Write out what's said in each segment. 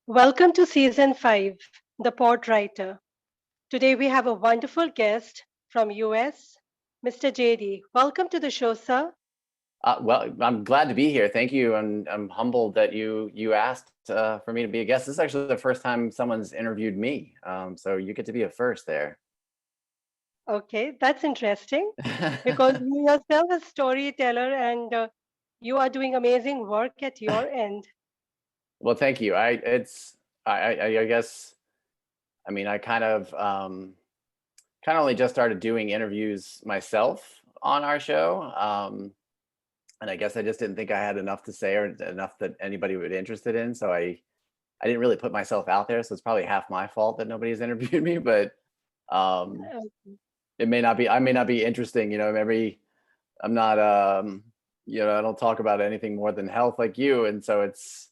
Welcome to Season 5, The Podwriter. Today we have a wonderful guest from US, Mr. JD. Welcome to the show, sir. Well, I'm glad to be here. Thank you, and I'm humbled that you asked for me to be a guest. This is actually the first time someone's interviewed me, so you get to be a first there. Okay, that's interesting because you yourself a storyteller and you are doing amazing work at your end. Well, thank you. I guess I mean I kind of only just started doing interviews myself on our show, and I guess I just didn't think I had enough to say or enough that anybody would be interested in. So I didn't really put myself out there. So it's probably half my fault that nobody's interviewed me, but um, Uh, it may not be. I may not be interesting. Maybe I'm not. I don't talk about anything more than health like you, and so it's.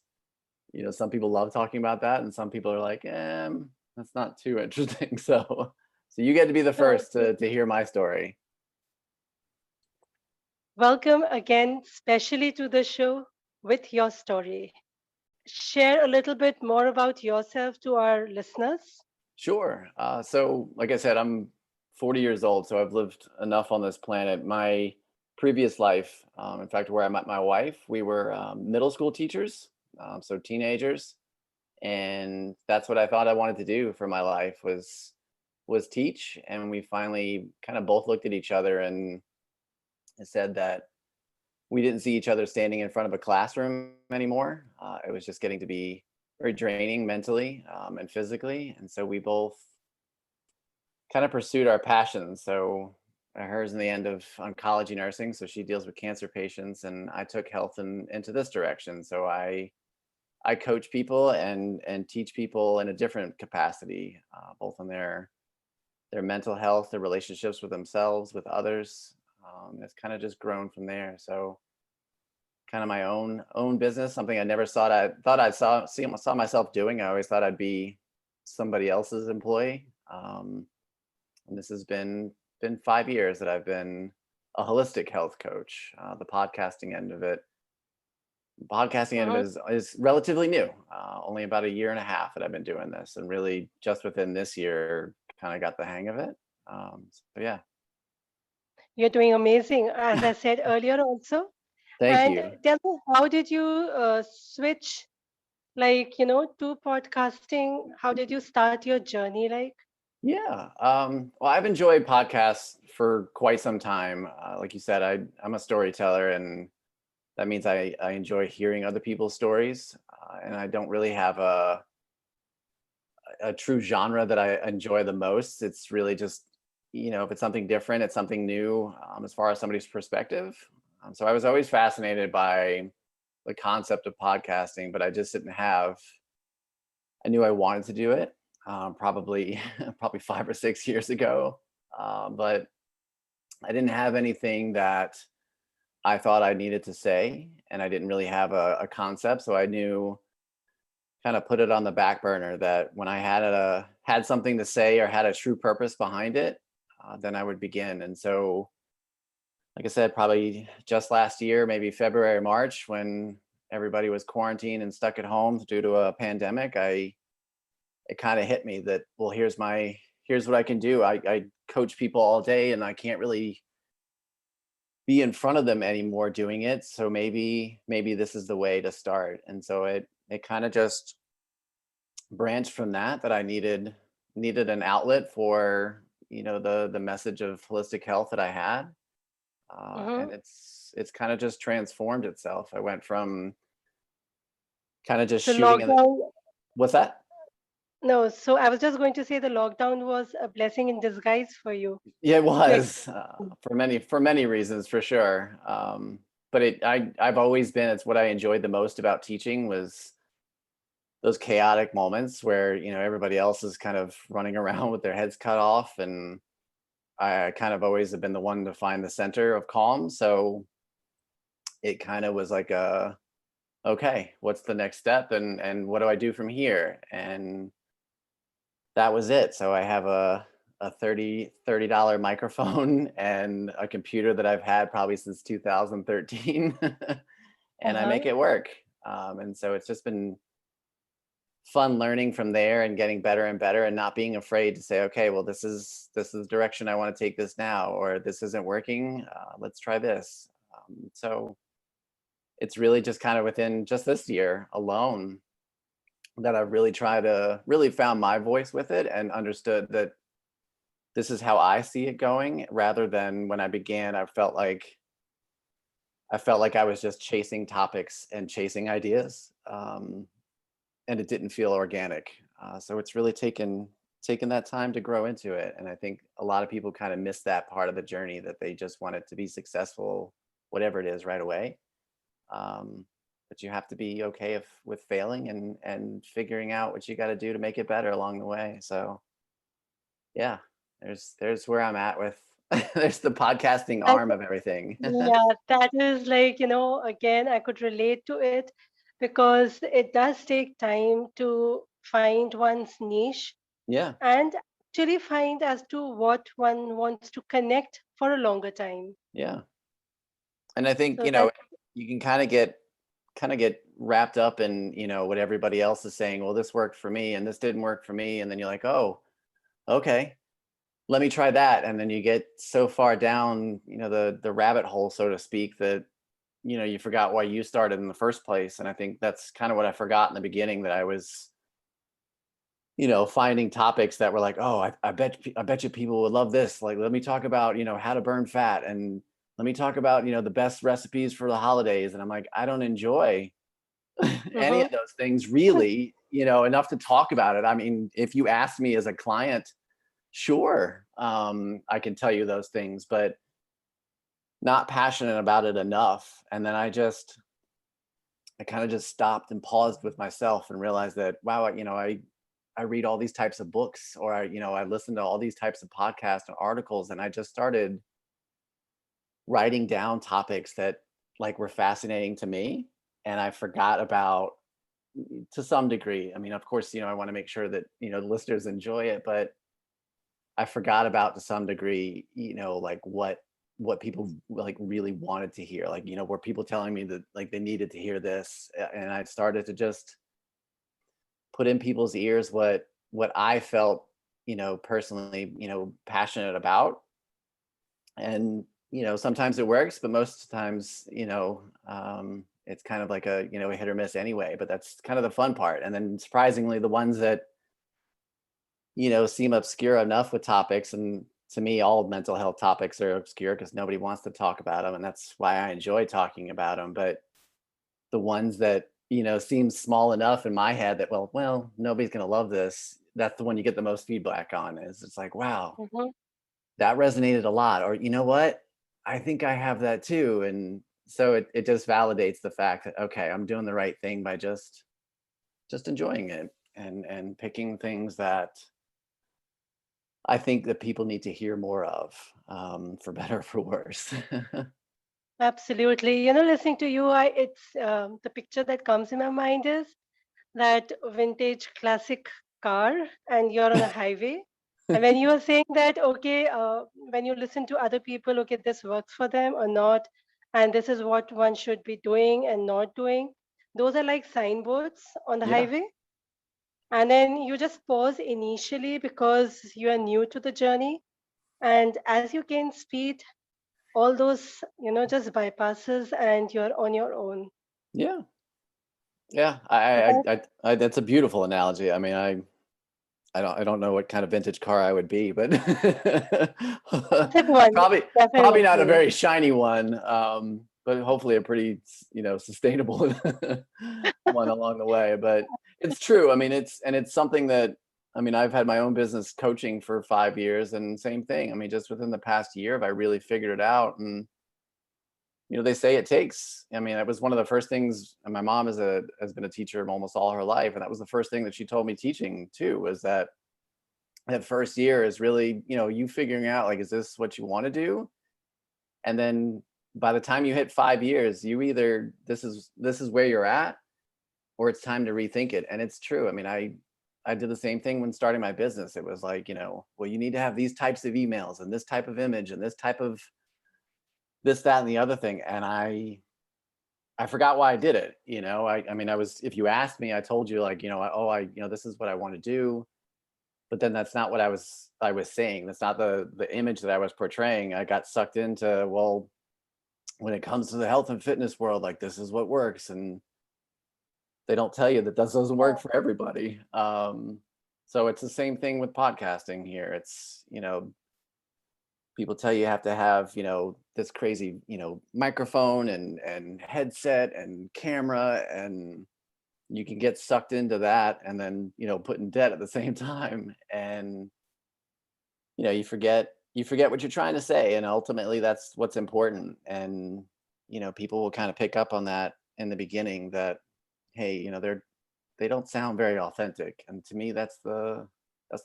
Some people love talking about that, and some people are like, that's not too interesting. So you get to be the first to hear my story. Welcome again, specially to the show with your story. Share a little bit more about yourself to our listeners. Sure. So, like I said, I'm 40 years old, so I've lived enough on this planet. My previous life, in fact, where I met my wife, we were middle school teachers, so teenagers, and that's what I thought I wanted to do for my life was teach. And we finally kind of both looked at each other and said that we didn't see each other standing in front of a classroom anymore. It was just getting to be very draining mentally and physically. And so we both kind of pursued our passions. So hers in the end of oncology nursing. So she deals with cancer patients, and I took health into this direction. So I coach people and teach people in a different capacity, both on their mental health, their relationships with themselves, with others. It's kind of just grown from there. So kind of my own business, something I never thought I saw myself doing. I always thought I'd be somebody else's employee. And this has been 5 years that I've been a holistic health coach. The podcasting end of Mhm. it is relatively new. Only about a year and a half that I've been doing this, and really just within this year, kind of got the hang of it. So yeah, You're doing amazing, as I said earlier also. thank And you. tell me, how did you switch, to podcasting? How did you start your journey? Yeah. Well, I've enjoyed podcasts for quite some time. Like you said, I'm a storyteller, and that means I enjoy hearing other people's stories. And I don't really have a true genre that I enjoy the most. It's really just, if it's something different, it's something new, as far as somebody's perspective. So I was always fascinated by the concept of podcasting, but I just didn't have. I knew I wanted to do it, probably probably 5 or 6 years ago, but I didn't have anything that I thought I needed to say, and I didn't really have a concept. So I knew, kind of put it on the back burner, that when I had something to say or had a true purpose behind it, then I would begin. And so, like I said, probably just last year, maybe February, March, when everybody was quarantined and stuck at home due to a pandemic, it kind of hit me that, well, here's what I can do. I coach people all day, and I can't really be in front of them anymore doing it. So maybe this is the way to start. And so it kind of just branched from that I needed an outlet for, the message of holistic health that I had. Mm-hmm. And it's kind of just transformed itself. I went from kind of just So shooting in the. lockdown, What's that? no, so I was just going to say the lockdown was a blessing in disguise for you Yeah, it to was, for many reasons, for sure. But I've always been. It's what I enjoyed the most about teaching, was those chaotic moments where, everybody else is kind of running around with their heads cut off, and I kind of always have been the one to find the center of calm. So it kind of was like, okay, what's the next step, and what do I do from here? And that was it. So I have a $30 microphone and a computer that I've had probably since 2013, and I uh-huh. make it work. And so it's just been fun learning from there and getting better and better, and not being afraid to say, okay, well, this is the direction I want to take this now, or this isn't working. Let's try this. So it's really just kind of within just this year alone that I've really tried to really found my voice with it and understood that this is how I see it going, rather than when I began, I felt like I was just chasing topics and chasing ideas. And it didn't feel organic. So it's really taken that time to grow into it. And I think a lot of people kind of miss that part of the journey, that they just want it to be successful, whatever it is, right away. Um, but you have to be okay with failing and figuring out what you got to do to make it better along the way. So yeah, there's where I'm at with there's the podcasting I, arm of everything. yeah, that is like, again, I could relate to it because it does take time to find one's niche Yeah, and actually find as to what one wants to connect for a longer time. yeah. And I think, So that, you can kind of get wrapped up in, what everybody else is saying. Well, this worked for me and this didn't work for me. And then you're like, oh, okay, let me try that. And then you get so far down, the rabbit hole, so to speak, that, you forgot why you started in the first place. And I think that's kind of what I forgot in the beginning, that I was, finding topics that were like, oh, I bet you people would love this. Like, let me talk about, how to burn fat, and let me talk about, the best recipes for the holidays. And I'm like, I don't enjoy any mhm, of those things really, enough to talk about it. I mean, if you ask me as a client, sure, I can tell you those things, but not passionate about it enough. And then I kind of just stopped and paused with myself and realized that, wow, I read all these types of books, or I listen to all these types of podcasts and articles, and I just started writing down topics that like were fascinating to me. And I forgot about, to some degree, I mean, of course, I want to make sure that, the listeners enjoy it, but I forgot about, to some degree, like what people like really wanted to hear. Like, were people telling me that like they needed to hear this? And I started to just put in people's ears what I felt, personally, passionate about. And, sometimes it works, but most times, it's kind of like a hit or miss anyway. But that's kind of the fun part. And then surprisingly, the ones that, seem obscure enough with topics, and to me, all mental health topics are obscure because nobody wants to talk about them, and that's why I enjoy talking about them. But the ones that, seem small enough in my head that, well, nobody's going to love this, that's the one you get the most feedback on. Is it's like, wow, mhm. that resonated a lot, or you know what, I think I have that too. And so it just validates the fact that, okay, I'm doing the right thing by just enjoying it, and picking things that I think that people need to hear more of, for better or for worse. Absolutely. Listening to you, it's the picture that comes in my mind is that vintage classic car, and you're on a highway. And when you are saying that, okay, when you listen to other people, okay, this works for them or not, and this is what one should be doing and not doing, those are like signboards on the Yeah, highway. And then you just pause initially because you are new to the journey. And as you gain speed, all those, just bypasses and you're on your own. yeah, yeah. So That's a beautiful analogy. I mean, I don't know what kind of vintage car I would be, but classic one, probably not a definitely. very shiny one, but hopefully a pretty, sustainable one along the way. But it's true. I mean, it's something that, I mean, I've had my own business coaching for 5 years, and same thing. I mean, just within the past year, have I really figured it out. And they say it takes. I mean, that was one of the first things. And my mom has been a teacher almost all her life, and that was the first thing that she told me teaching too, was that first year is really, you figuring out, like, is this what you want to do? And then by the time you hit 5 years, you either, this is where you're at, or it's time to rethink it. And it's true. I mean, I did the same thing when starting my business. It was like, well, you need to have these types of emails and this type of image and this type of this, that, and the other thing. And I forgot why I did it. I mean, if you asked me, I told you like, this is what I want to do. But then that's not what I was saying. That's not the image that I was portraying. I got sucked into, well, when it comes to the health and fitness world, like this is what works. And they don't tell you that this doesn't work for everybody. So it's the same thing with podcasting here. It's, people tell you have to have, this crazy, microphone and headset and camera, and you can get sucked into that and then, put in debt at the same time. And, you forget what you're trying to say. And ultimately that's what's important. And, people will kind of pick up on that in the beginning that, hey, they don't sound very authentic. And to me, that's the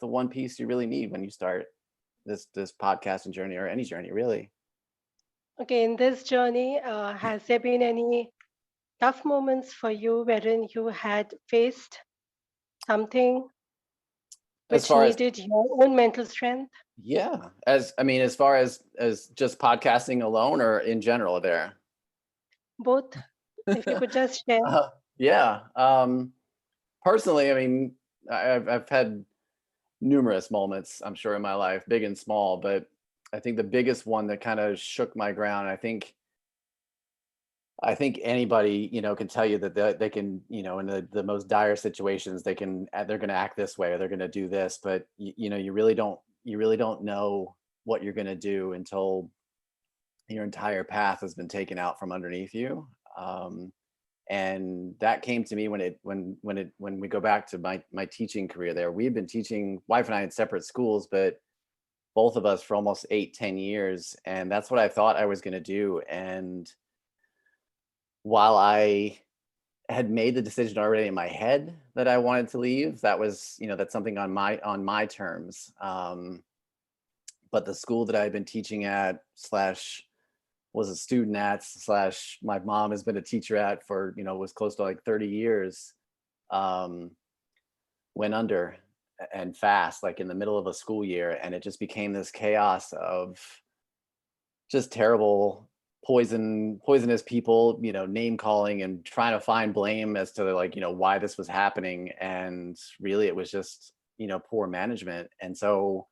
one piece you really need when you start this podcasting journey, or any journey really. Okay, in this journey, has there been any tough moments for you wherein you had faced something As which far as needed your own mental strength? Yeah, as far as just podcasting alone, or in general there. Both, if you could just share. uh, yeah. Personally, I mean, I've had numerous moments, I'm sure, in my life, big and small, but I think the biggest one that kind of shook my ground, I think anybody, can tell you that they can, in the most dire situations, they're going to act this way, or they're going to do this, but you really don't know what you're going to do until your entire path has been taken out from underneath you. And that came to me when we go back to my teaching career there. We had been teaching, wife and I, in separate schools, but both of us for almost 8-10 years, and that's what I thought I was going to do. And while I had made the decision already in my head that I wanted to leave, that's something on my terms. But the school that I had been teaching at, slash was a student at, slash my mom has been a teacher at for, was close to like 30 years, um, went under, and fast, like in the middle of a school year. And it just became this chaos of just terrible poisonous people, name calling and trying to find blame as to, like, why this was happening. And really it was just, poor management. And so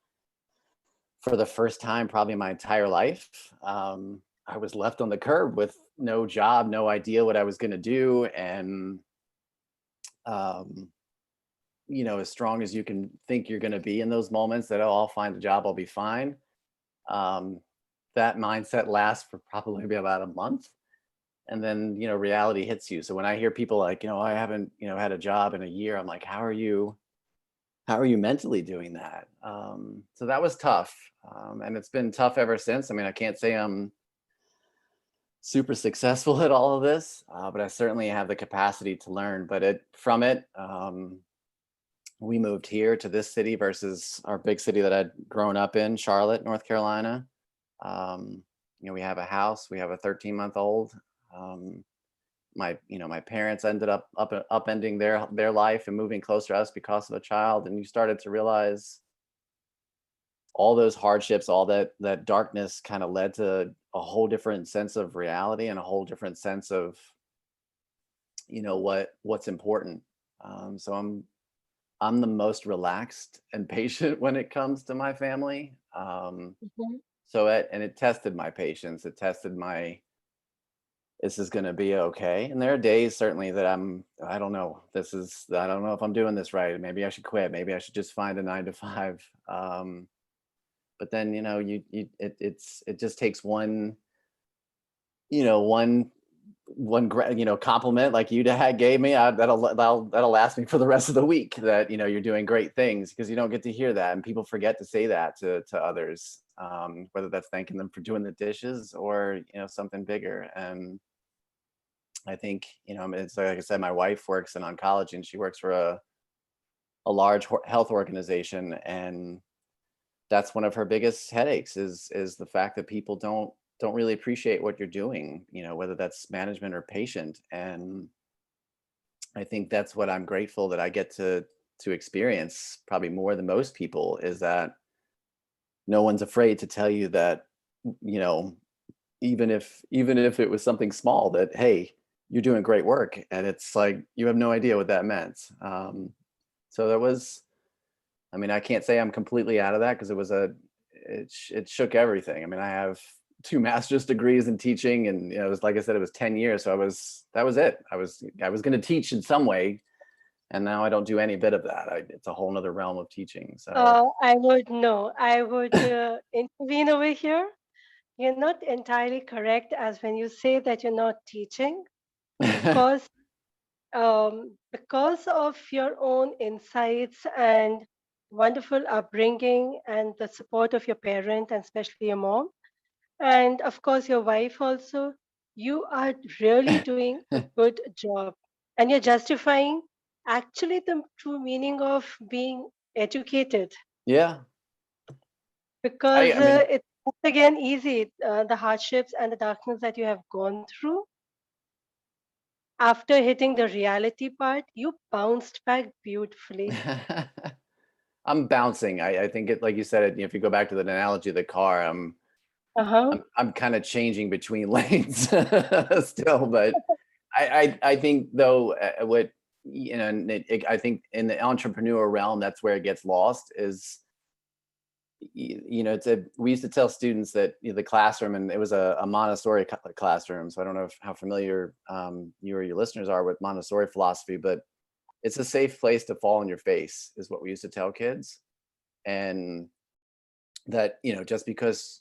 for the first time probably in my entire life, I was left on the curb with no job, no idea what I was going to do. And um, as strong as you can think you're going to be in those moments, that, oh, I'll find a job, I'll be fine. um, that mindset lasts for probably about a month, and then reality hits you. So when I hear people like, I haven't had a job in a year, I'm like, how are you mentally doing that? So that was tough. And it's been tough ever since. I mean, I can't say I'm super successful at all of this, but I certainly have the capacity to learn. But we moved here to this city versus our big city that I'd grown up in, Charlotte, North Carolina. um, we have a house, we have a 13-month-old. My parents ended up upending their life and moving closer to us because of a child. And you started to realize all those hardships, all that darkness, kind of led to a whole different sense of reality, and a whole different sense of what's important. So I'm the most relaxed and patient when it comes to my family. Mhm. And it tested my patience. It tested my, this is going to be okay. And there are days certainly that I don't know, I don't know if I'm doing this right. Maybe I should quit. Maybe I should just find a 9 to 5. But then, it just takes one, you know, one compliment like you gave me. That'll last me for the rest of the week, that you're doing great things, because you don't get to hear that, and people forget to say that to others, whether that's thanking them for doing the dishes, or something bigger. And I think, I mean, it's like I said, my wife works in oncology, and she works for a large health organization, and that's one of her biggest headaches, is the fact that people don't really appreciate what you're doing, whether that's management or patient. And I think that's what I'm grateful that I get to experience, probably more than most people, is that no one's afraid to tell you that, you know even if it was something small, that, hey, you're doing great work. And it's like, you have no idea what that meant. So that was, I mean, I can't say I'm completely out of that because it shook everything. I mean, I have two master's degrees in teaching, and it was, like I said, it was 10 years. So that was it. I was going to teach in some way, and now I don't do any bit of that. It's a whole nother realm of teaching. So I would no, I would intervene over here. You're not entirely correct as when you say that you're not teaching, because because of your own insights and wonderful upbringing and the support of your parent and especially your mom, and of course your wife also, you are really doing a good job, and you're justifying actually the true meaning of being educated, yeah, because I mean, it's once again easy, the hardships and the darkness that you have gone through. After hitting the reality part, you bounced back beautifully. I'm bouncing. I think it, like you said, if you go back to the analogy of the car, Uh-huh. I'm kind of changing between lanes still, but I think though, what and I think in the entrepreneur realm, that's where it gets lost. Is we used to tell students that the classroom, and it was a Montessori classroom. So I don't know how familiar you or your listeners are with Montessori philosophy, but it's a safe place to fall on your face, is what we used to tell kids. And that just because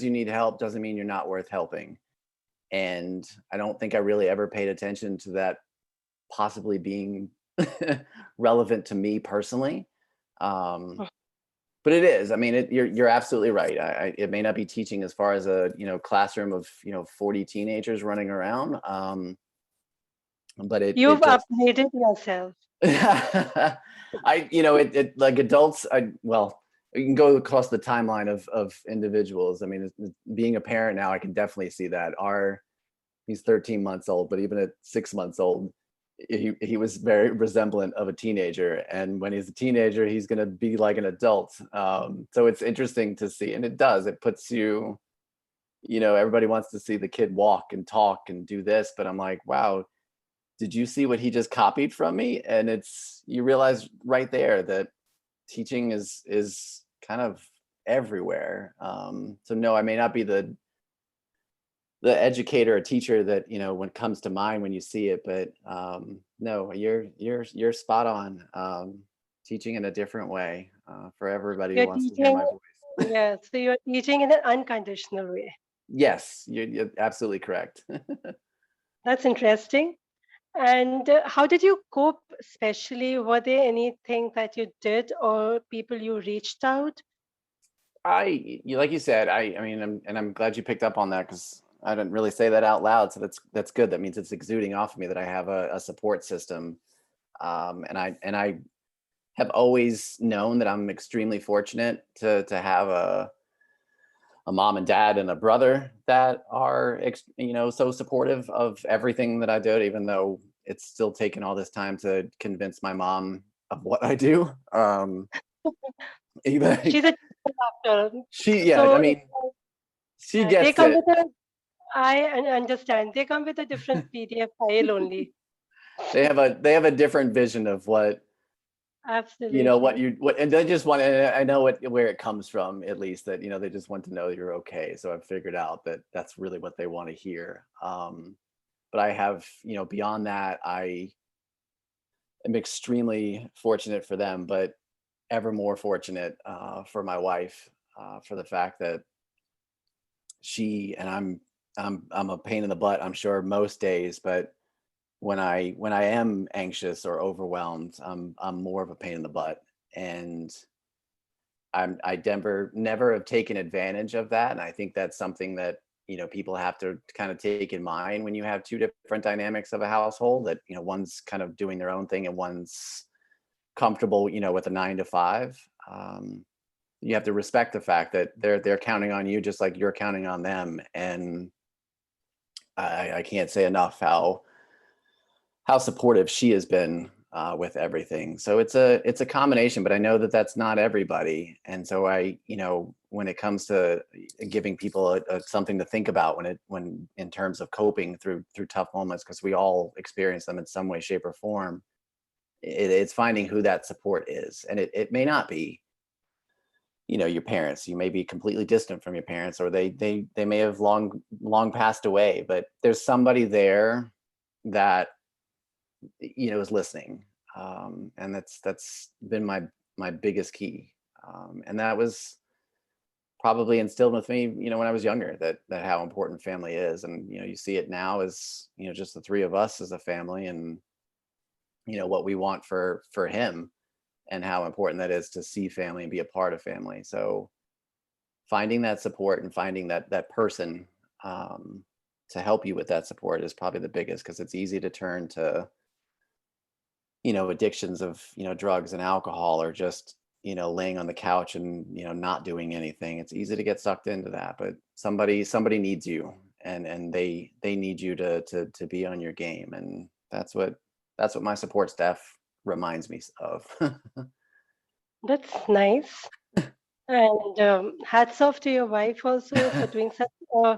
you need help doesn't mean you're not worth helping. And I don't think I really ever paid attention to that possibly being relevant to me personally. um but it is. I mean, you're absolutely right. It may not be teaching as far as a classroom of 40 teenagers running around, but it You've just upgraded yourself. it like adults, well, you can go across the timeline of individuals. I mean, being a parent now, I can definitely see that. He's 13 months old, but even at 6 months old, he was very resemblant of a teenager. And when he's a teenager, he's going to be like an adult. So it's interesting to see. And it puts everybody wants to see the kid walk and talk and do this. But I'm like, wow, did you see what he just copied from me? And you realize right there that teaching is kind of everywhere. So no, I may not be the educator or teacher that when it comes to mind when you see it, but no, you're spot on. Teaching in a different way for everybody who You're wants to hear teaching, my voice. yes, so you're teaching in an unconditional way. Yes, you're absolutely correct. That's interesting. And how did you cope, especially? Were there anything that you did or people you reached out? Like you said, I mean, I'm glad you picked up on that, because I didn't really say that out loud. So that's good. That means it's exuding off of me that I have a support system. And I have always known that I'm extremely fortunate to have a mom and dad and a brother that are so supportive of everything that I do, even though it's still taken all this time to convince my mom of what I do. Even She's a teacher after all. yeah, I So mean, she they gets come it. with a, understand, they come with a different PDF file only. They have a different vision of what Absolutely. and they just want, and I know where it comes from, at least, that they just want to know you're okay. So I've figured out that that's really what they want to hear. But I have, beyond that, I am extremely fortunate for them, but ever more fortunate for my wife, for the fact that she and I'm a pain in the butt, I'm sure, most days, but when I am anxious or overwhelmed, I'm more of a pain in the butt. And I never have taken advantage of that. And I think that's something that people have to kind of take in mind when you have two different dynamics of a household, that one's kind of doing their own thing and one's comfortable with a 9 to 5. You have to respect the fact that they're counting on you just like you're counting on them. And I can't say enough how supportive she has been with everything. So it's a combination, but I know that that's not everybody. And so when it comes to giving people something to think about when in terms of coping through tough moments, because we all experience them in some way, shape, or form, it's finding who that support is. And it may not be, your parents. You may be completely distant from your parents, or they may have long passed away, but there's somebody there that is listening. And that's been my biggest key. And that was probably instilled with me, when I was younger, that how important family is. And you see it now as just the three of us as a family, and what we want for him, and how important that is to see family and be a part of family. So finding that support and finding that person to help you with that support is probably the biggest, because it's easy to turn to addictions of drugs and alcohol, or just laying on the couch and not doing anything. It's easy to get sucked into that, but somebody needs you, and they need you to be on your game. And that's what my support staff reminds me of. That's nice. And hats off to your wife also for doing such a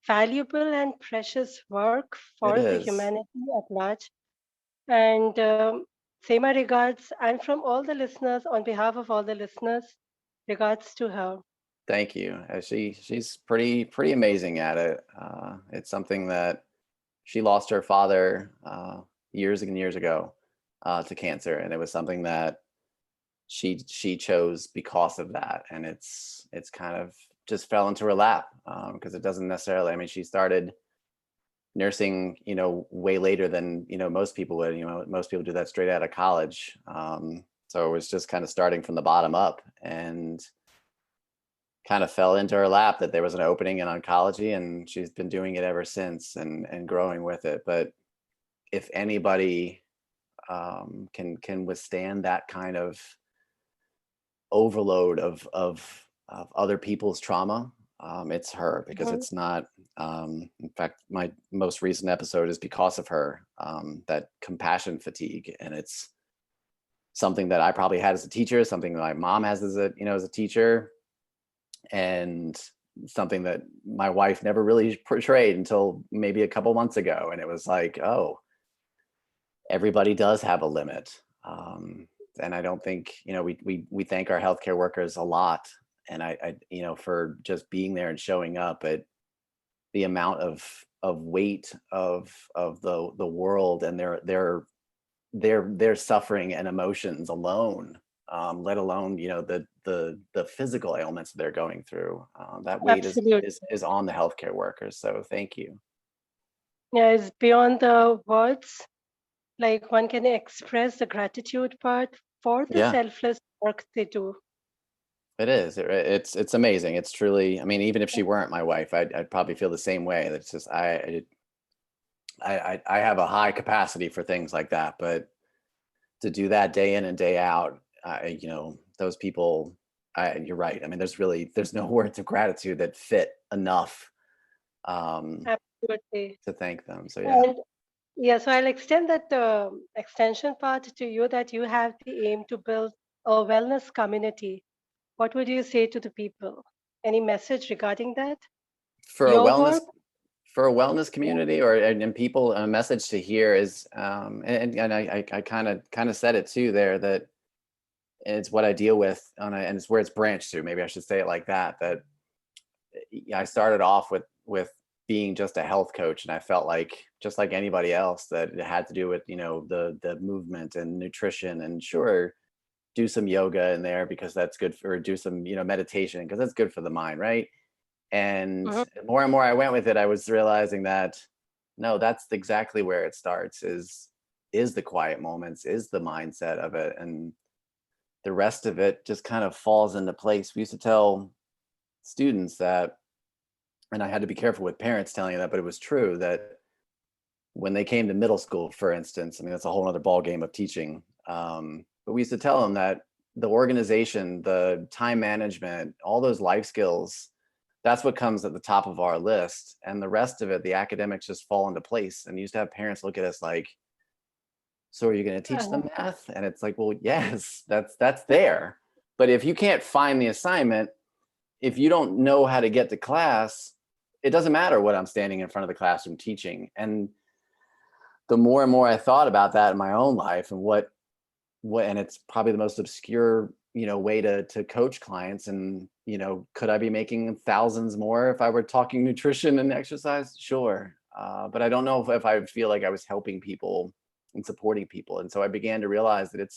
valuable and precious work It for the is. humanity at large. And say my regards, and from all the listeners, on behalf of all the listeners, regards to her. Thank you. She's pretty amazing at it. It's something that she lost her father years and years ago to cancer, and it was something that she chose because of that. And it's kind of just fell into her lap, because it doesn't necessarily. I mean, she started nursing, way later than most people would. Most people do that straight out of college. So it was just kind of starting from the bottom up, and kind of fell into her lap that there was an opening in oncology, and she's been doing it ever since, and growing with it. But if anybody can withstand that kind of overload of other people's trauma, it's her, because Mhm. it's not. In fact, my most recent episode is because of her, that compassion fatigue. And it's something that I probably had as a teacher, something that my mom has as a teacher, and something that my wife never really portrayed until maybe a couple months ago. And it was like, oh, everybody does have a limit. And I don't think, we thank our healthcare workers a lot. And I for just being there and showing up. But the amount of weight of the world, and their suffering and emotions alone, let alone the physical ailments they're going through, that weight Absolutely. is on the healthcare workers. So thank you. Yeah, it's beyond the words. Like one can express the gratitude part for the Yeah, selfless work they do. it is. It's amazing. It's truly. I mean, even if she weren't my wife, I'd probably feel the same way. That's just I have a high capacity for things like that, but to do that day in and day out, those people. You're right. I mean, there's no words of gratitude that fit enough, um, Absolutely. to thank them. So yeah. And yeah, so I'll extend that extension part to you, that you have the aim to build a wellness community. What would you say to the people? Any message regarding that? For a Your wellness work? for a wellness community, or and people, a message to hear is, and I kind of said it too there, that it's what I deal with and it's where it's branched to. Maybe I should say it like that. That I started off with being just a health coach, and I felt like, just like anybody else, that it had to do with the movement and nutrition, and sure, do some yoga in there because that's good for, do some meditation because that's good for the mind, right? And Mhm. more I went with it, I was realizing that no, that's exactly where it starts, is the quiet moments, is the mindset of it, and the rest of it just kind of falls into place. We used to tell students that, and I had to be careful with parents telling you that, but it was true, that when they came to middle school, for instance, I mean, that's a whole other ball game of teaching. But we used to tell them that the organization, the time management, all those life skills, that's what comes at the top of our list. And the rest of it, the academics, just fall into place. And you used to have parents look at us like, so are you going to teach Uh, them math? And it's like, well, yes, that's there. But if you can't find the assignment, if you don't know how to get to class, it doesn't matter what I'm standing in front of the classroom teaching. And the more and more I thought about that in my own life, and and it's probably the most obscure, way to coach clients. And, could I be making thousands more if I were talking nutrition and exercise? Sure. But I don't know if I would feel like I was helping people and supporting people. And so I began to realize that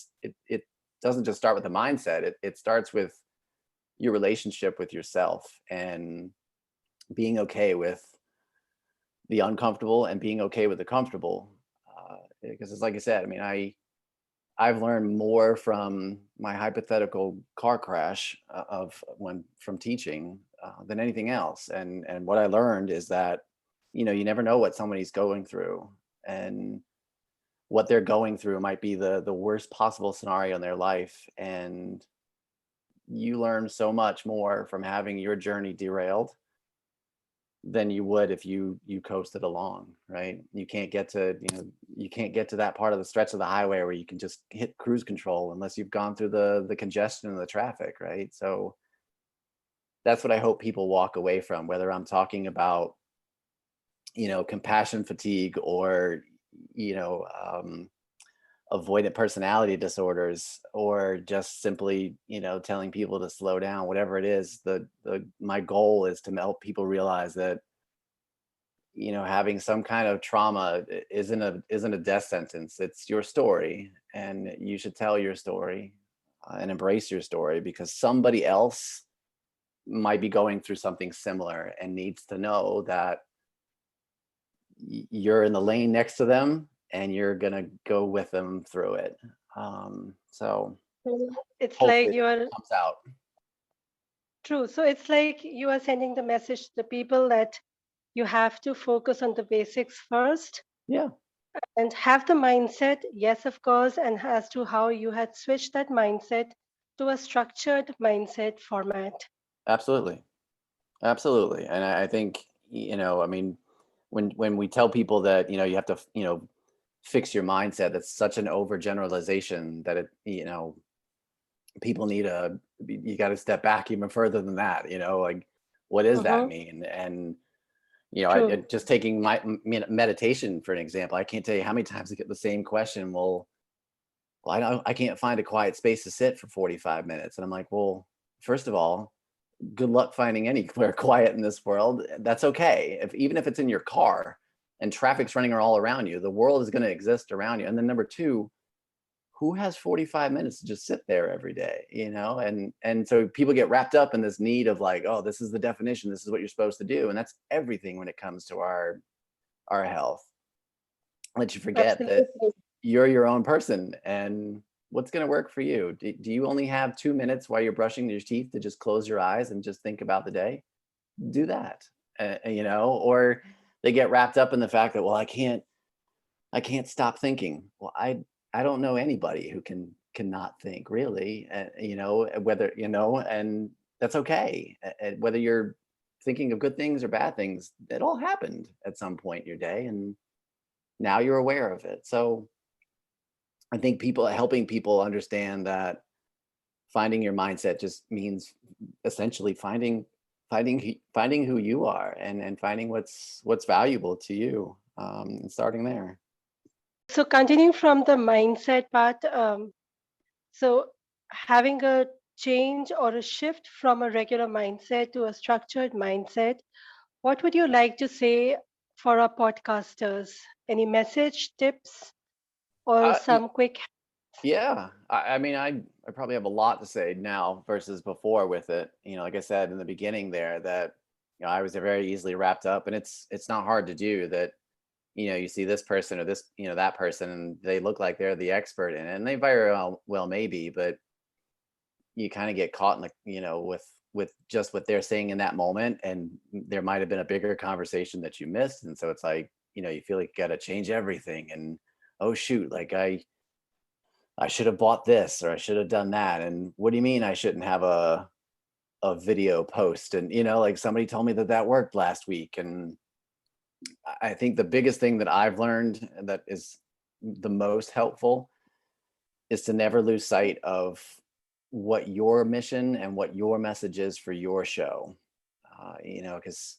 it doesn't just start with the mindset. It starts with your relationship with yourself, and being okay with the uncomfortable and being okay with the comfortable. Because it's like I said, I mean, I've learned more from my hypothetical car crash of when from teaching than anything else. And what I learned is that, you never know what somebody's going through, and what they're going through might be the worst possible scenario in their life. And you learn so much more from having your journey derailed than you would if you coasted along, right? You can't get to that part of the stretch of the highway where you can just hit cruise control unless you've gone through the congestion and the traffic, right? So that's what I hope people walk away from, whether I'm talking about, compassion fatigue, or, you know, um, avoidant personality disorders, or just simply, telling people to slow down. Whatever it is, the my goal is to help people realize that, having some kind of trauma isn't a death sentence. It's your story, and you should tell your story, and embrace your story, because somebody else might be going through something similar and needs to know that you're in the lane next to them, and you're gonna go with them through it. So it's like hopefully you are that comes out. true. So it's like you are sending the message to the people that you have to focus on the basics first Yeah, and have the mindset, yes, of course, and as to how you had switched that mindset to a structured mindset format. absolutely. Absolutely. And I think, I mean, when we tell people that, you have to, fix your mindset, that's such an overgeneralization that people need you got to step back even further than that, like, what does that Mm-hmm. mean? And, True. just taking my meditation for an example, I can't tell you how many times I get the same question. Well, I can't find a quiet space to sit for 45 minutes. And I'm like, well, first of all, good luck finding anywhere quiet in this world. That's okay. Even if it's in your car and traffic's running all around you, the world is going to exist around you. And then number two, who has 45 minutes to just sit there every day, and so people get wrapped up in this need of like, oh, this is the definition, this is what you're supposed to do. And that's everything when it comes to our health. Let you forget that Absolutely. you're your own person, and what's going to work for you. Do you only have 2 minutes while you're brushing your teeth to just close your eyes and just think about the day? Do that. Or they get wrapped up in the fact that, well, I can't stop thinking. Well, I don't know anybody who cannot think, really. Whether, and that's okay. Whether you're thinking of good things or bad things, it all happened at some point in your day, and now you're aware of it. So I think helping people understand that finding your mindset just means essentially finding who you are, and finding what's valuable to you, and starting there. So continuing from the mindset part, so having a change or a shift from a regular mindset to a structured mindset, what would you like to say for our podcasters? Any message, tips, or uh, y- some quick? yeah, I mean, I probably have a lot to say now versus before with it. Like I said in the beginning there, that I was very easily wrapped up, and it's not hard to do that. You see this person or this, that person, and they look like they're the expert in it, and they very well maybe, but you kind of get caught in the, with just what they're saying in that moment, and there might have been a bigger conversation that you missed. And so it's like, you feel like you got to change everything, and oh shoot, like I should have bought this, or I should have done that. And what do you mean I shouldn't have a video post? And like, somebody told me that worked last week. And I think the biggest thing that I've learned that is the most helpful is to never lose sight of what your mission and what your message is for your show. Because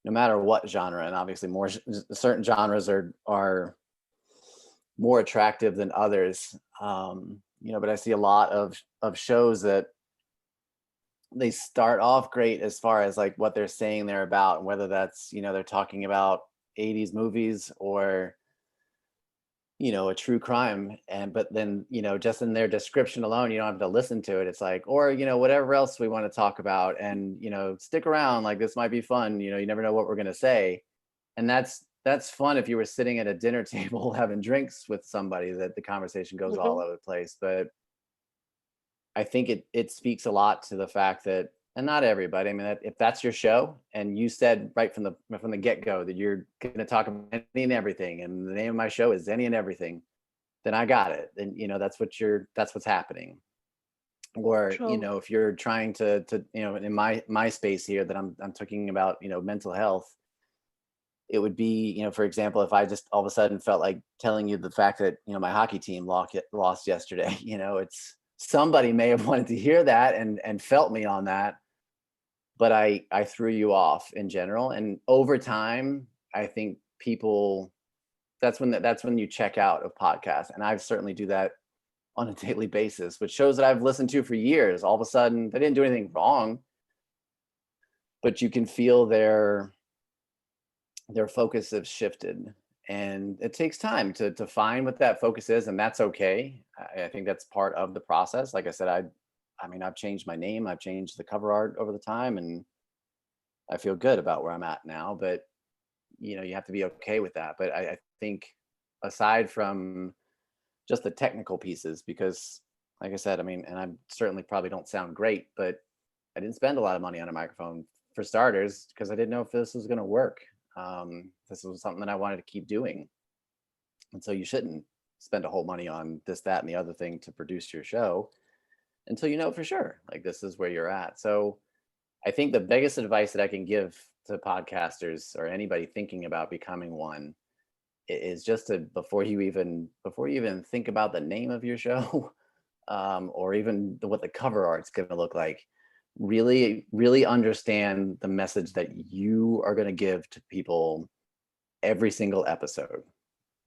no matter what genre, and obviously more certain genres are more attractive than others. But I see a lot of shows that they start off great as far as like what they're saying they're about, and whether that's they're talking about 80s movies or a true crime, but then just in their description alone you don't have to listen to it. It's like, or whatever else we want to talk about, and stick around, like this might be fun, you never know what we're going to say. And that's fun if you were sitting at a dinner table having drinks with somebody, that the conversation goes all Hmm. over the place. But I think it speaks a lot to the fact that, and not everybody, I mean, that if that's your show and you said right from the get-go that you're going to talk about any and everything, and the name of my show is any and everything, then I got it. Then that's what's happening. Or True. if you're trying to in my space here that I'm talking about mental health, it would be, for example, if I just all of a sudden felt like telling you the fact that my hockey team lost yesterday. It's, somebody may have wanted to hear that and felt me on that, but I threw you off in general. And over time, I think people, that's when you check out of podcasts. And I certainly do that on a daily basis, which shows that I've listened to for years. All of a sudden, they didn't do anything wrong, but you can feel their focus has shifted. And it takes time to find what that focus is, and that's okay. I think that's part of the process. Like I said, I mean, I've changed my name, I've changed the cover art over the time, and I feel good about where I'm at now. But you have to be okay with that. But I think, aside from just the technical pieces, because like I said, I mean, and I certainly probably don't sound great, but I didn't spend a lot of money on a microphone, for starters, because I didn't know if this was going to work. This was something that I wanted to keep doing. And so you shouldn't spend a whole money on this, that, and the other thing to produce your show until you know for sure, like, this is where you're at. So I think the biggest advice that I can give to podcasters or anybody thinking about becoming one is just to, before you even think about the name of your show, or even what the cover art's going to look like, really, really understand the message that you are going to give to people every single episode,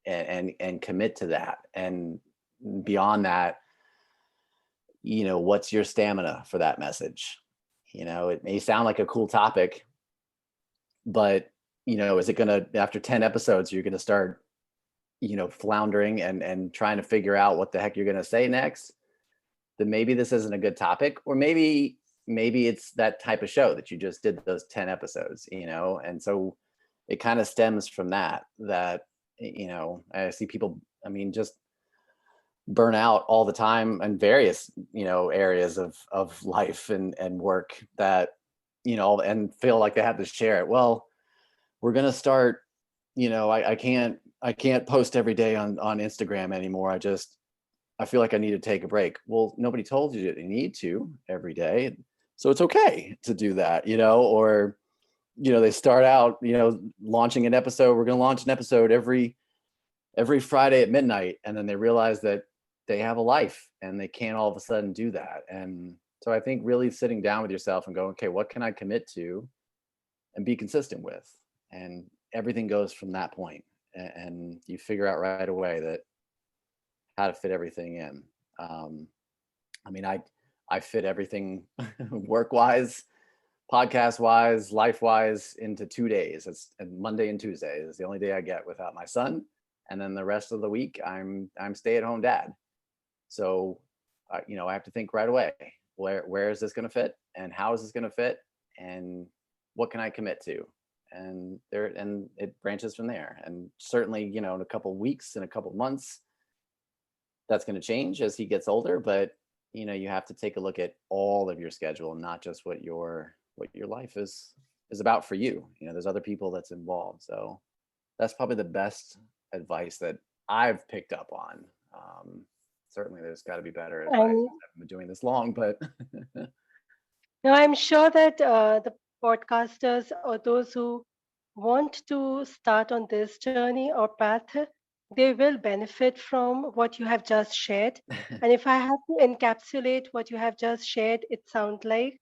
and commit to that. And beyond that, what's your stamina for that message? It may sound like a cool topic, but is it going to, after 10 episodes, you're going to start floundering and trying to figure out what the heck you're going to say next? Then maybe this isn't a good topic. Or maybe it's that type of show that you just did those 10 episodes. And so it kind of stems from that I see people, I mean, just burn out all the time in various areas of life and work, that and feel like they have to share it. Well, we're going to start, I can't post every day on Instagram anymore. I feel like I need to take a break. Well, nobody told you that you need to every day. So it's okay to do that, or, they start out, launching an episode. We're going to launch an episode every Friday at midnight. And then they realize that they have a life and they can't all of a sudden do that. And so I think really sitting down with yourself and going, okay, what can I commit to and be consistent with? And everything goes from that point. And you figure out right away that how to fit everything in. I mean, I fit everything work wise, podcast wise, life wise into 2 days. It's Monday and Tuesday is the only day I get without my son, and then the rest of the week I'm stay at home dad. So I have to think right away, where is this going to fit, and how is this going to fit, and what can I commit to? And it branches from there. And certainly, in a couple of weeks, in a couple of months, that's going to change as he gets older. But you have to take a look at all of your schedule, and not just what your life is about for you. There's other people that's involved. So that's probably the best advice that I've picked up on. Certainly there's got to be better advice. And I haven't been doing this long, but now I'm sure that the podcasters or those who want to start on this journey or path they will benefit from what you have just shared. And if I have to encapsulate what you have just shared, it sounds like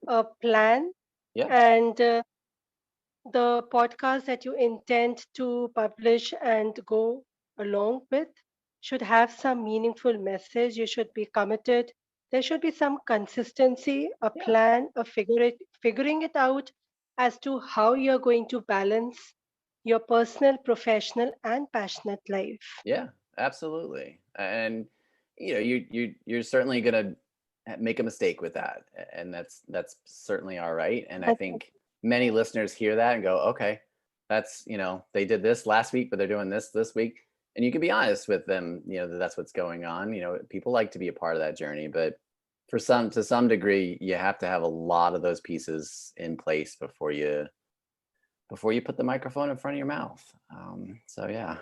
a plan, Yeah. and the podcast that you intend to publish and go along with should have some meaningful message. You should be committed. There should be some consistency, a Yeah. plan, figuring it out as to how you're going to balance your personal, professional, and passionate life. Yeah, absolutely. And you're certainly gonna make a mistake with that, and that's certainly all right. And I But think many listeners hear that and go, okay, that's they did this last week, but they're doing this week, and you can be honest with them, that that's what's going on. People like to be a part of that journey, but to some degree, you have to have a lot of those pieces in place before you put the microphone in front of your mouth. So yeah.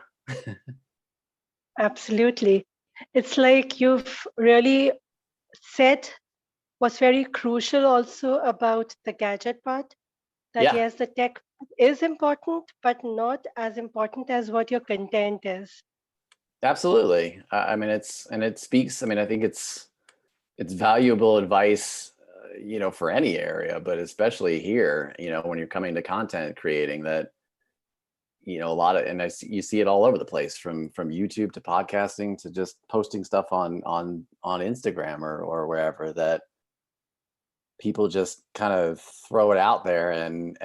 absolutely. It's like you've really said what's very crucial also about the gadget part, that Yeah. yes, the tech is important, but not as important as what your content is. Absolutely. I mean, it speaks. I mean, I think it's valuable advice, for any area, but especially here, when you're coming to content creating that, a lot of, and you see it all over the place from YouTube to podcasting to just posting stuff on Instagram or wherever, that people just kind of throw it out there, and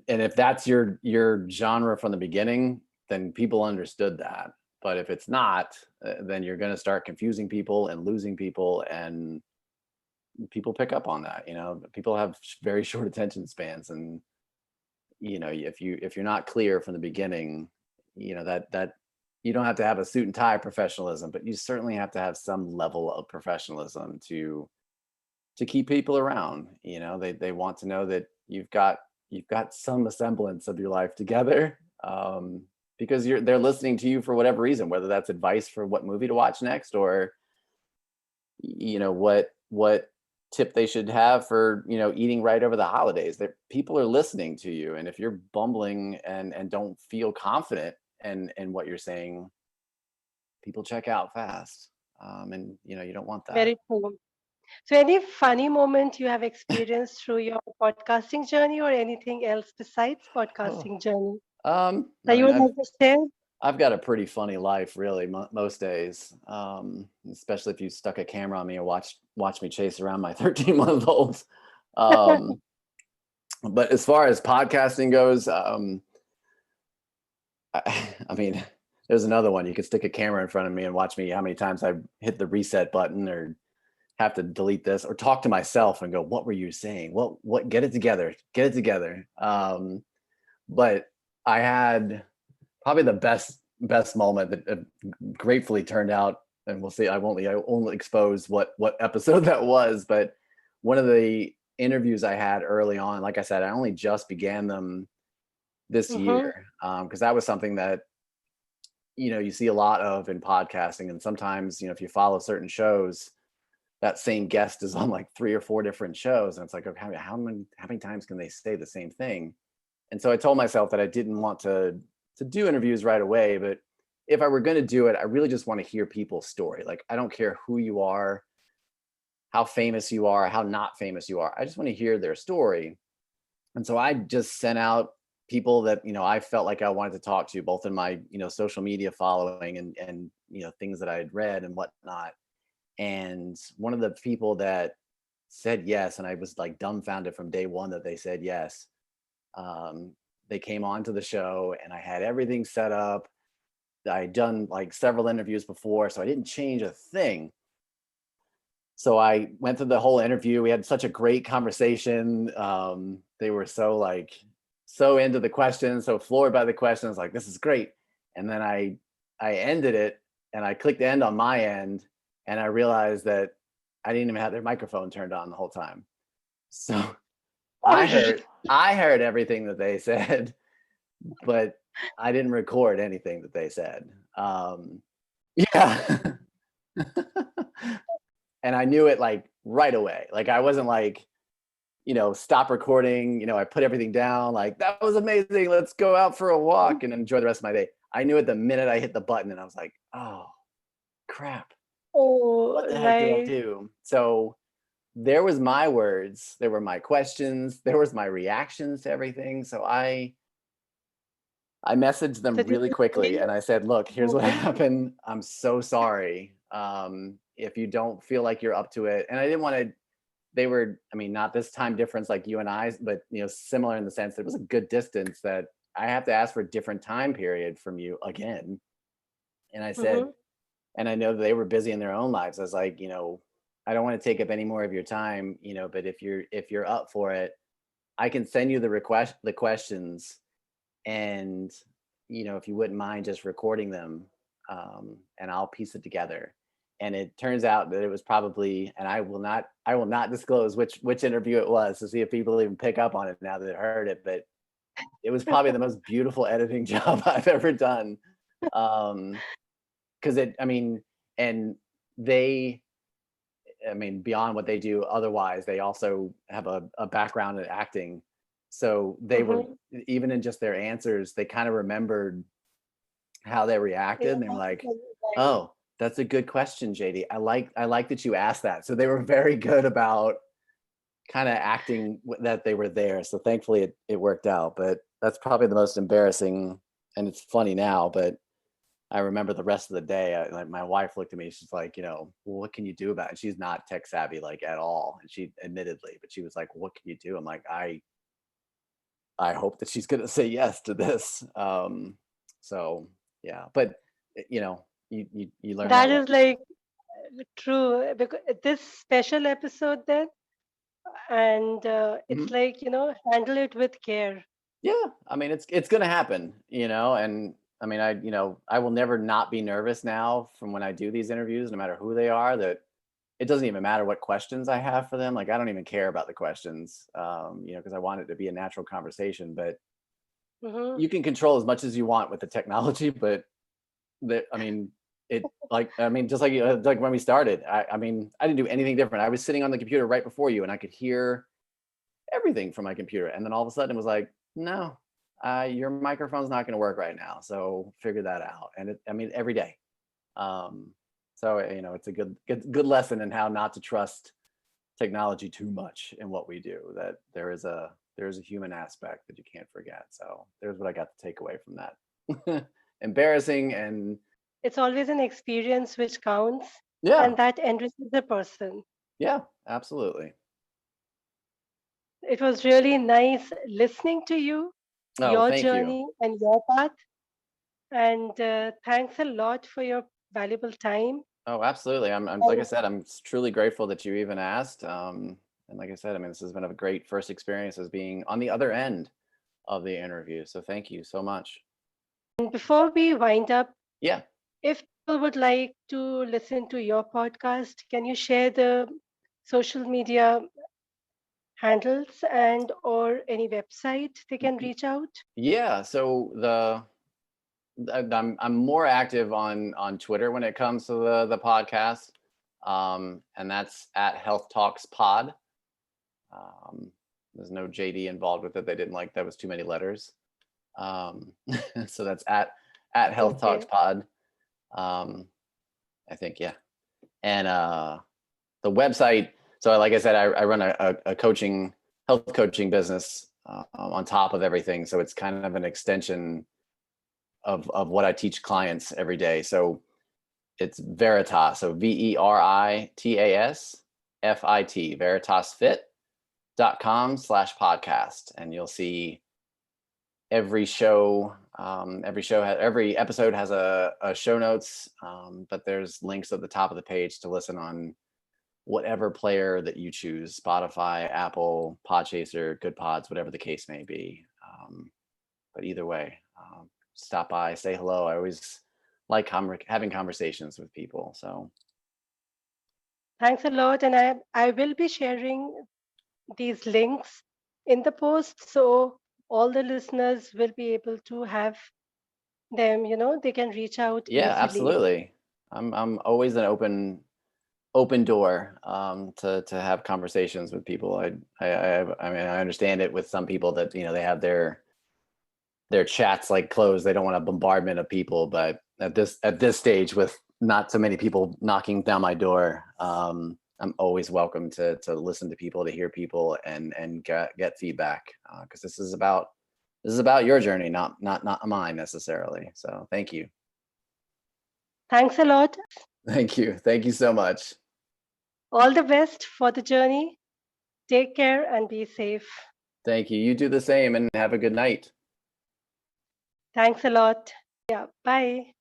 if that's your genre from the beginning, then people understood that. But if it's not, then you're going to start confusing people and losing people, and people pick up on that. People have very short attention spans, and if you're not clear from the beginning, that you don't have to have a suit and tie professionalism, but you certainly have to have some level of professionalism to keep people around. They want to know that you've got some semblance of your life together, because they're listening to you for whatever reason, whether that's advice for what movie to watch next, or what tip they should have for eating right over the holidays. That people are listening to you, and if you're bumbling and don't feel confident in what you're saying, people check out fast, and you don't want that. Very true. So, any funny moment you have experienced through your podcasting journey, or anything else besides Oh, podcasting journey I that you mean, would I've like to share? I've got a pretty funny life, really, most days. Especially if you stuck a camera on me and watch me chase around my 13-month-old. Um, but as far as podcasting goes, I mean, there's another one. You could stick a camera in front of me and watch me how many times I hit the reset button, or have to delete this, or talk to myself and go, "What were you saying? What? Get it together. Get it together." But I had probably the best moment that gratefully turned out, and we'll see. I won't expose what episode that was, but one of the interviews I had early on, like I said, I only just began them this Mm-hmm. year, because that was something that you see a lot of in podcasting, and sometimes if you follow certain shows, that same guest is on like 3 or 4 different shows, and it's like, okay, how many times can they say the same thing? And so I told myself that I didn't want to do interviews right away, but if I were going to do it, I really just want to hear people's story. Like, I don't care who you are, how famous you are, how not famous you are. I just want to hear their story. And so I just sent out people that I felt like I wanted to talk to, both in my social media following, and things that I had read and whatnot. And one of the people that said yes, and I was like dumbfounded from day one that they said yes. They came on to the show, and I had everything set up. I had done like several interviews before, so I didn't change a thing. So I went through the whole interview. We had such a great conversation. They were so into the questions, so floored by the questions, like, this is great. And then I ended it, and I clicked end on my end, and I realized that I didn't even have their microphone turned on the whole time. So Oh, I heard I heard everything that they said, but I didn't record anything that they said. Yeah. And I knew it like right away. Like, I wasn't like, stop recording. I put everything down. Like, that was amazing. Let's go out for a walk and enjoy the rest of my day. I knew it the minute I hit the button, and I was like, oh crap, Oh, what the heck did I like, do? So there was my words, there were my questions, there was my reactions to everything. So I messaged them so did really you quickly say, and I said, look, here's what mhm, happened. I'm so sorry. If you don't feel like you're up to it. And I didn't want to, they were, I mean, not this time difference like you and I, but similar in the sense that it was a good distance that I have to ask for a different time period from you again. And I said, mhm, and I know that they were busy in their own lives. I was like, I don't want to take up any more of your time, but if you're up for it, I can send you the questions, and if you wouldn't mind just recording them, and I'll piece it together. And it turns out that it was probably, and I will not disclose which interview it was to see if people even pick up on it now that they heard it, but it was probably the most beautiful editing job I've ever done. Because I mean, and they, I mean, beyond what they do otherwise, they also have a background in acting. So they were, mhm. even in just their answers, they kind of remembered how they They reacted, were and they were like, comfortable, right? "Oh, that's a good question, JD. I like that you asked that." So they were very good about kind of acting that they were there. So thankfully it worked out. But that's probably the most embarrassing, and it's funny now, but I remember the rest of the day, like my wife looked at me. She's like, well, what can you do about it? She's not tech savvy like at all, and she admittedly, but she was like, what can you do? I'm like, I hope that she's gonna say yes to this. So yeah, but you learn that That way. is like true because this special episode then, and it's Mhm. like, handle it with care. Yeah, I mean, it's gonna happen, and I mean, I will never not be nervous now from when I do these interviews, no matter who they are. That it doesn't even matter what questions I have for them. Like, I don't even care about the questions, because I want it to be a natural conversation. But Hmm. you can control as much as you want with the technology, but I mean, just like when we started, I mean, I didn't do anything different. I was sitting on the computer right before you, and I could hear everything from my computer. And then all of a sudden, it was like, no, your microphone's not going to work right now. So figure that out. And I mean, every day. Um, so it's a good lesson in how not to trust technology too much in what we do. That there is a human aspect that you can't forget. So there's what I got to take away from that. Embarrassing, and It's always an experience which counts, yeah, and that enriches the person. yeah, absolutely. It was really nice listening to you, Oh, your thank you. journey, and your path. And thanks a lot for your valuable time. Oh, absolutely. I'm like I And said, I'm truly grateful that you even asked. And like I said, I mean, this has been a great first experience as being on the other end of the interview. So thank you so much. before we wind up, Yeah. if people would like to listen to your podcast, can you share the social media handles and or any website they can reach out? Yeah. So I'm more active on Twitter when it comes to the podcast. And that's at Health Talks Pod. Um, there's no JD involved with it. They didn't like that was too many letters. Um, so that's at Health Talks Okay. Pod. Um, I think, yeah. And the website. So, like I said, I run a health coaching business on top of everything. So it's kind of an extension of what I teach clients every day. So it's Veritas. So VERITASFIT, veritasfit.com/podcast. And you'll see every episode has a show notes, but there's links at the top of the page to listen on whatever player that you choose: Spotify, Apple, Podchaser, Good Pods, whatever the case may be. But either way, stop by, say hello. I always like having conversations with people. So Thanks a lot. And I will be sharing these links in the post so all the listeners will be able to have them, they can reach out yeah, easily. absolutely. I'm always an open door, to have conversations with people. I mean, I understand it with some people that they have their chats like closed. They don't want a bombardment of people. But at this stage, with not so many people knocking down my door, I'm always welcome to listen to people, to hear people, and get feedback, because this is about your journey, not mine necessarily. So thank you. Thanks a lot. Thank you so much. All the best for the journey. Take care and be safe. Thank you. You do the same, and have a good night. Thanks a lot. Yeah, bye.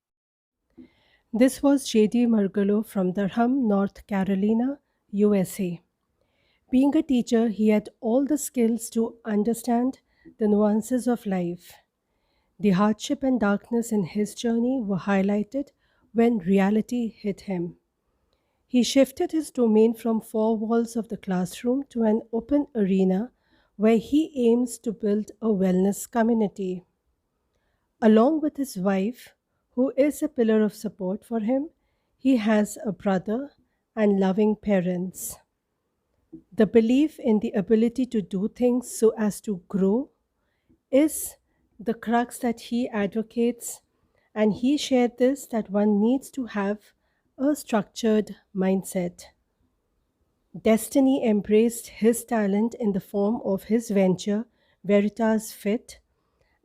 This was JD Murgolo from Durham, North Carolina, USA. Being a teacher, he had all the skills to understand the nuances of life. The hardship and darkness in his journey were highlighted when reality hit him. He shifted his domain from four walls of the classroom to an open arena where he aims to build a wellness community. Along with his wife, who is a pillar of support for him, he has a brother and loving parents. The belief in the ability to do things so as to grow is the crux that he advocates, and he shared this that one needs to have a structured mindset. Destiny embraced his talent in the form of his venture, Veritas Fit,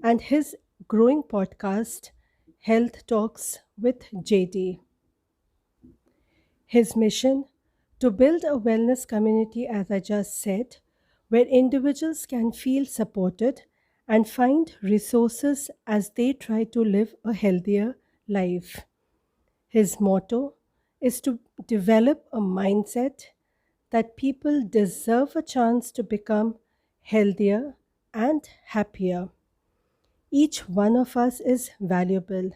and his growing podcast, Health Talks with JD. His mission: to build a wellness community, as I just said, where individuals can feel supported and find resources as they try to live a healthier life. His motto is to develop a mindset that people deserve a chance to become healthier and happier. Each one of us is valuable,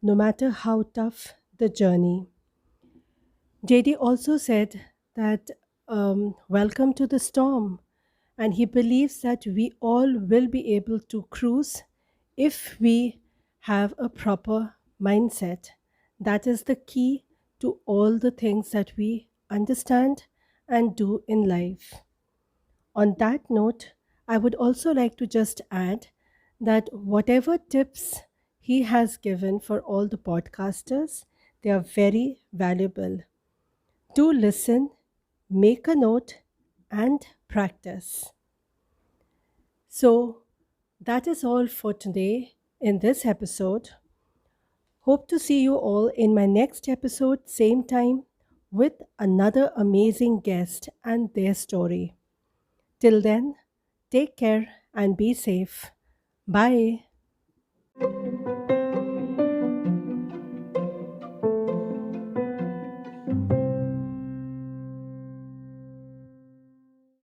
no matter how tough the journey. JD also said that welcome to the storm, and he believes that we all will be able to cruise if we have a proper mindset. That is the key to all the things that we understand and do in life. On that note, I would also like to just add that whatever tips he has given for all the podcasters, they are very valuable. Do listen, make a note, and practice. So, that is all for today in this episode. Hope to see you all in my next episode, same time, with another amazing guest and their story. Till then, take care and be safe. Bye.